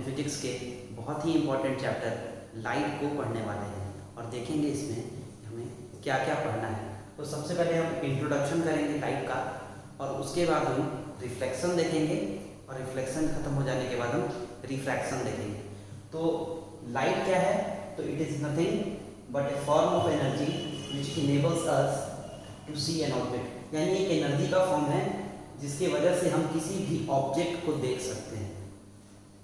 Physics के बहुत ही important chapter light को पढ़ने वाले हैं और देखेंगे इसमें हमें क्या क्या पढ़ना है। तो सबसे पहले हम इंट्रोडक्शन करेंगे लाइट का और उसके बाद हम रिफ्लेक्शन देखेंगे और रिफ्लेक्शन खत्म हो जाने के बाद हम रिफ्रैक्शन देखेंगे। तो लाइट क्या है? तो it is nothing but a form of energy which enables us to see an object, यानी एक एनर्जी का फॉर्म है जिसकी वजह से हम किसी भी ऑब्जेक्ट को देख सकते हैं।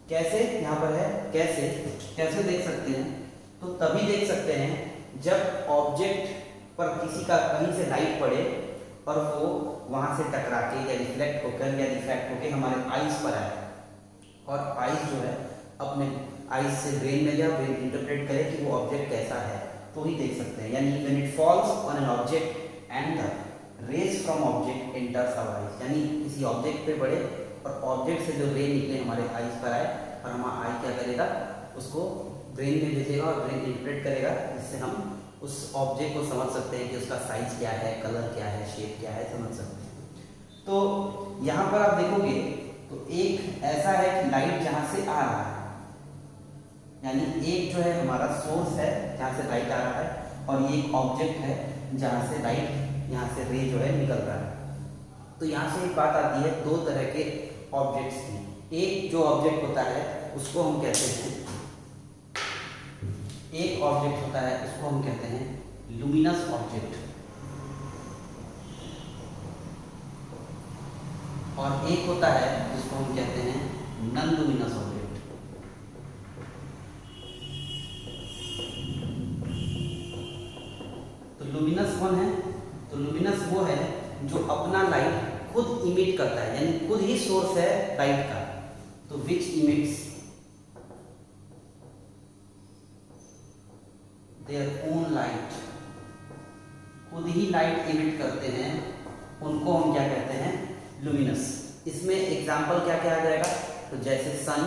कैसे? यहाँ पर है कैसे देख सकते हैं? तो तभी देख सकते हैं जब ऑब्जेक्ट पर किसी का कहीं से लाइट पड़े और वो वहाँ से टकरा के या रिफ्लेक्ट होकर या रिफ्रैक्ट होकर हमारे आइज पर आए और आइज जो है अपने आइज से ब्रेन में या ब्रेन इंटरप्रेट करे कि वो ऑब्जेक्ट कैसा है, तो ही देख सकते हैं। यानी when it falls on an object and the rays from object enters our eyes, यानी किसी ऑब्जेक्ट पे पड़े और ऑब्जेक्ट से जो रे निकले हमारे आइज पर आए और हमारा आई क्या करेगा, उसको ब्रेन में भेजेगा और ब्रेन इंटरप्रेट करेगा, जिससे हम उस ऑब्जेक्ट को समझ सकते हैं कि उसका साइज क्या है, कलर क्या है, शेप क्या है, समझ सकते हैं। तो यहाँ पर आप देखोगे तो एक ऐसा है कि लाइट जहाँ से आ रहा है, यानी एक जो है हमारा सोर्स है जहाँ से लाइट आ रहा है और ये एक ऑब्जेक्ट है जहाँ से लाइट, यहाँ से रे जो है निकल रहा है। तो यहाँ से एक बात आती है दो तरह के ऑब्जेक्ट्स की। एक जो ऑब्जेक्ट होता है उसको हम कहते हैं, एक ऑब्जेक्ट होता है उसको हम कहते हैं लुमिनस ऑब्जेक्ट और एक होता है जिसको हम कहते हैं नॉन लुमिनस ऑब्जेक्ट। तो लुमिनस कौन है? तो लुमिनस वो है जो अपना लाइट खुद इमिट करता है, यानी खुद ही सोर्स है लाइट का। तो विच इमिट्स देयर ओन लाइट, खुद ही लाइट इमिट करते हैं, उनको हम क्या कहते हैं? लुमिनस। इसमें एग्जाम्पल क्या क्या आ जाएगा? तो जैसे सन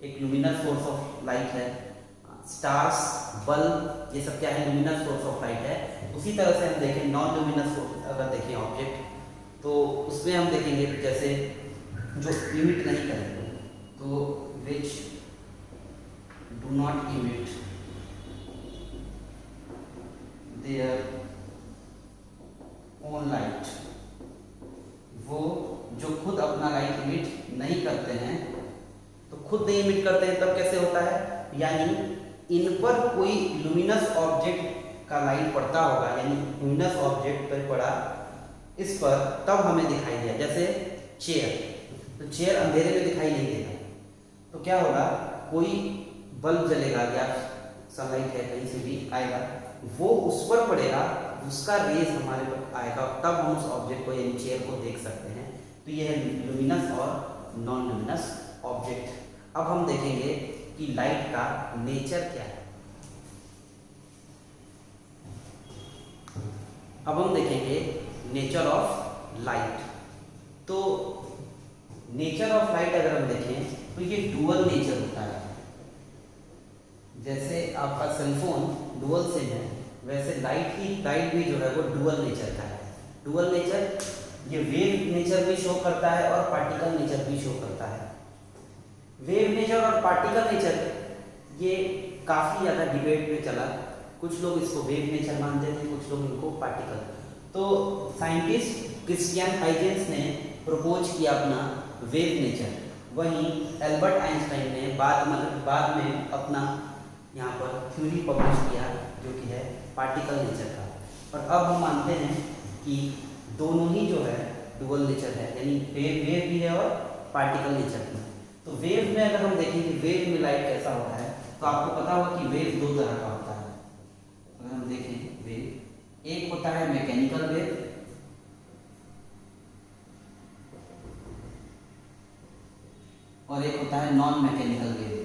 एक लुमिनस सोर्स ऑफ लाइट है, स्टार्स, बल्ब, ये सब क्या है? लुमिनस सोर्स ऑफ लाइट है। उसी तरह से हम देखें नॉन लुमिनस सोर्स, अगर देखें ऑब्जेक्ट तो उसमें हम देखेंगे जैसे जो इमिट नहीं करेंगे, तो which do not emit their own light, वो जो खुद अपना लाइट इमिट नहीं करते हैं। तो खुद नहीं इमिट करते हैं तब कैसे होता है? यानी इन पर कोई लुमिनस ऑब्जेक्ट का लाइट पड़ता होगा, यानी लुमिनस ऑब्जेक्ट पर पड़ा इस पर, तब हमें दिखाई दिया। जैसे चेयर, तो चेयर अंधेरे में दिखाई नहीं देगा, तो क्या होगा? कोई बल्ब जलेगा या सनलाइट है कहीं से भी आएगा, वो उस पर पड़ेगा, उसका रेज हमारे पर आएगा, तब हम उस ऑब्जेक्ट को यानी चेयर को देख सकते हैं। तो ये है लुमिनस और नॉन लुमिनस ऑब्जेक्ट। अब हम देखेंगे कि लाइट का नेचर क्या है। अब हम देखेंगे नेचर ऑफ लाइट। तो नेचर ऑफ लाइट अगर हम देखें तो ये डुअल नेचर होता है। जैसे आपका सेलफोन डुअल सिम है, वैसे लाइट भी जो है वो डुअल नेचर का है। डुअल नेचर ये वेव नेचर भी शो करता है और पार्टिकल नेचर भी शो करता है। वेव नेचर और पार्टिकल नेचर ये काफ़ी ज़्यादा डिबेट में चला, कुछ लोग इसको वेव नेचर मानते थे, कुछ लोग इनको पार्टिकल। तो साइंटिस्ट क्रिस्टियन हाइजेंस ने प्रपोज किया अपना वेव नेचर, वहीं एल्बर्ट आइंस्टाइन ने बाद में अपना यहाँ पर थ्योरी पब्लिश किया जो कि है पार्टिकल नेचर का। और अब हम मानते हैं कि दोनों ही जो है डुअल नेचर है, यानी वेव भी है और पार्टिकल नेचर भी है। तो वेव में अगर हम देखें कि वेव में लाइट कैसा होता है, तो आपको पता होगा कि वेव दो तरह का होता है। अगर हम देखें वेव, एक होता है मैकेनिकल वेव और एक होता है नॉन मैकेनिकल वेव।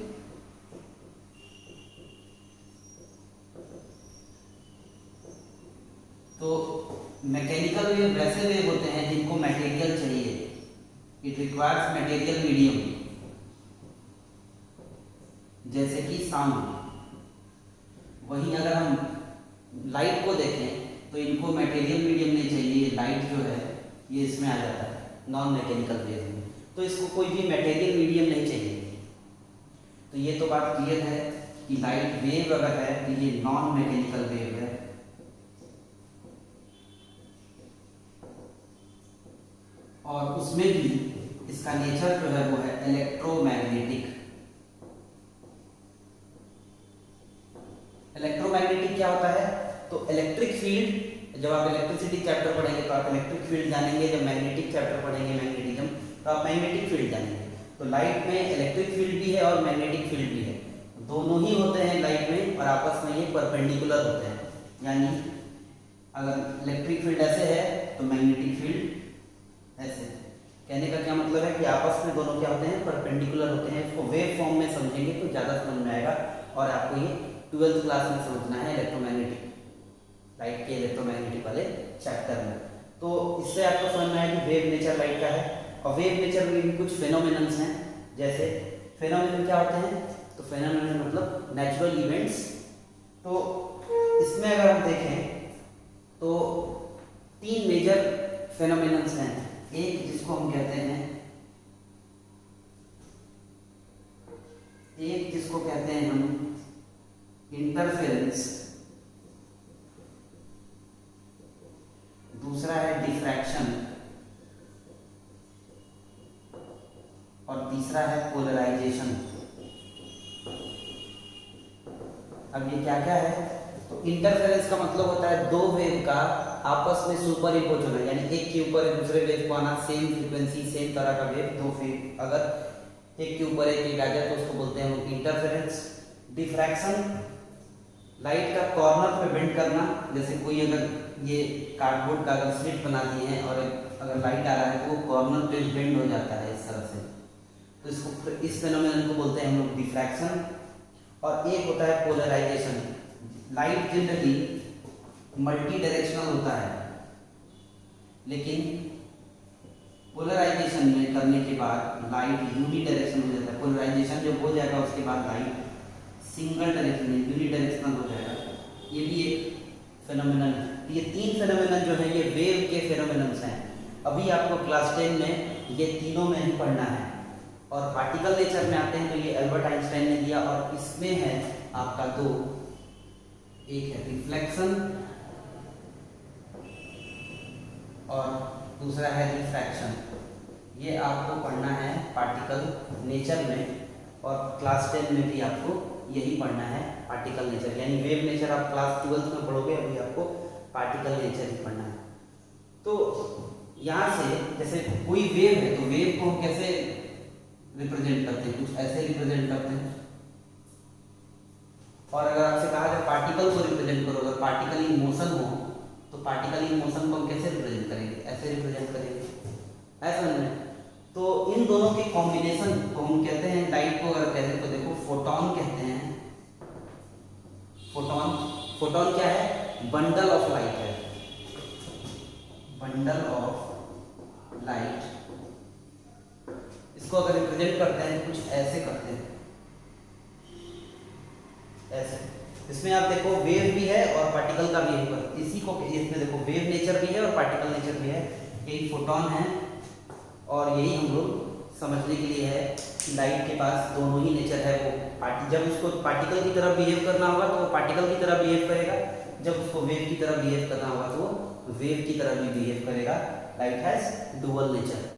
तो मैकेनिकल वेव वैसे वेव होते हैं जिनको मटेरियल चाहिए, इट रिक्वायर्स मटेरियल मीडियम, जैसे कि साउंड। वहीं अगर हम लाइट को देखें तो इनको मटेरियल मीडियम नहीं चाहिए, लाइट जो है ये इसमें आ जाता है नॉन मैकेनिकल वेव में। तो इसको कोई भी मटेरियल मीडियम नहीं चाहिए, तो ये तो बात क्लियर है कि लाइट वेव अगर है तो ये नॉन मैकेनिकल वेव है। और उसमें भी इसका नेचर जो है वो है इलेक्ट्रोमैग्नेटिक। इलेक्ट्रोमैग्नेटिक क्या होता है? तो इलेक्ट्रिक फील्ड, जब आप इलेक्ट्रिसिटी चैप्टर पढ़ेंगे तो आप इलेक्ट्रिक फील्ड जानेंगे, जब मैग्नेटिक चैप्टर पढ़ेंगे मैग्नेटिज्म तो आप मैग्नेटिक फील्ड जानेंगे। तो लाइट में इलेक्ट्रिक फील्ड भी है और मैग्नेटिक फील्ड भी है, दोनों ही होते हैं लाइट में और आपस में ये परपेंडिकुलर होते हैं। यानी अगर इलेक्ट्रिक फील्ड ऐसे है तो मैग्नेटिक फील्ड ऐसे। कहने का क्या मतलब है कि आपस में दोनों क्या होते हैं? परपेंडिकुलर होते हैं। इसको वेव फॉर्म में समझेंगे तो ज़्यादा समझ में आएगा और आपको ये 12th क्लास में समझना है इलेक्ट्रोमैग्नेटिक, लाइट के इलेक्ट्रोमैग्नेटिक वाले चैप्टर में। तो इससे आपको समझ में आया कि वेव नेचर लाइट का है। और वेव नेचर में भी कुछ फेनोमेनन्स हैं। जैसे फेनोमेनन क्या होते हैं? तो फेनोमेनन मतलब नेचुरल इवेंट्स। तो इसमें अगर हम देखें तो 3 मेजर फेनोमेनन्स हैं। एक जिसको हम कहते हैं हम इंटरफेरेंस, दूसरा है डिफ्रैक्शन और तीसरा है पोलराइजेशन। अब ये क्या क्या है? तो इंटरफेरेंस का मतलब होता है दो वेव का आपस में सुपर इम्पोज होना, यानी एक के ऊपर एक दूसरे वेव को आना, सेम फ्रीक्वेंसी सेम तरह का वेव दो वेव अगर एक के ऊपर एक आ जाए तो उसको बोलते हैं हम इंटरफेरेंस। डिफ्रैक्शन लाइट का कॉर्नर पे बेंड करना, जैसे कोई अगर ये कार्डबोर्ड का अगर स्लिट बना दिए हैं और अगर लाइट आ रहा है तो वो कॉर्नर पे बेंड हो जाता है इस तरह से, तो इसको इस फेनोमेनन को बोलते हैं हम लोग डिफ्रैक्शन। और एक होता है polarization. Light generally multi directional होता है, लेकिन पोलराइजेशन में करने के बाद लाइट यूनी डायरेक्शन हो जाता है। पोलराइजेशन जब हो जाएगा उसके बाद लाइट सिंगल डायरेक्शन में यूनी डायरेक्शनल हो जाएगा। ये भी एक फेनोमेनन है। ये 3 फेनोमेनन जो है ये वेव के फेनोमेनन्स हैं। अभी आपको क्लास 10 में ये तीनों में ही पढ़ना है। और पार्टिकल नेचर में आते हैं तो ये एल्बर्ट आइंस्टाइन ने दिया, और इसमें है आपका 2, एक है रिफ्लेक्शन और दूसरा है रिफ्रैक्शन। ये आपको पढ़ना है पार्टिकल नेचर में, और क्लास 10 में भी आपको यही पढ़ना है पार्टिकल नेचर। यानी वेव नेचर आप क्लास 12th में पढ़ोगे, अभी आपको पार्टिकल नेचर ही पढ़ना है। तो यहाँ से जैसे कोई वेव है तो वेव को हम कैसे रिप्रेजेंट करते हैं? कुछ ऐसे रिप्रेजेंट करते हैं। और अगर आपसे कहा जाए पार्टिकल को रिप्रेजेंट करो, अगर पार्टिकल इन मोशन हो तो पार्टिकल इन मोशन को हम कैसे रिप्रेजेंट करेंगे? ऐसे रिप्रेजेंट करेंगे, ऐसा नहीं। तो इन दोनों के कॉम्बिनेशन को हम कहते हैं, लाइट को अगर कहते हैं तो देखो फोटॉन कहते हैं। फोटॉन क्या है? बंडल ऑफ लाइट है, बंडल ऑफ लाइट। इसको अगर रिप्रेजेंट करते हैं तो कुछ ऐसे करते हैं, ऐसे। इसमें आप देखो वेव भी है और पार्टिकल का भी है, इसी को इसमें देखो वेव नेचर भी है और पार्टिकल नेचर भी है। यही फोटॉन है, और यही हम लोग समझने के लिए है कि लाइट के पास दोनों ही नेचर है। वो जब उसको पार्टिकल की तरह बिहेव करना होगा तो वो पार्टिकल की तरह बिहेव करेगा, जब उसको वेव की तरह बिहेव करना होगा तो वो वेव की तरह भी बिहेव करेगा। Light has dual nature.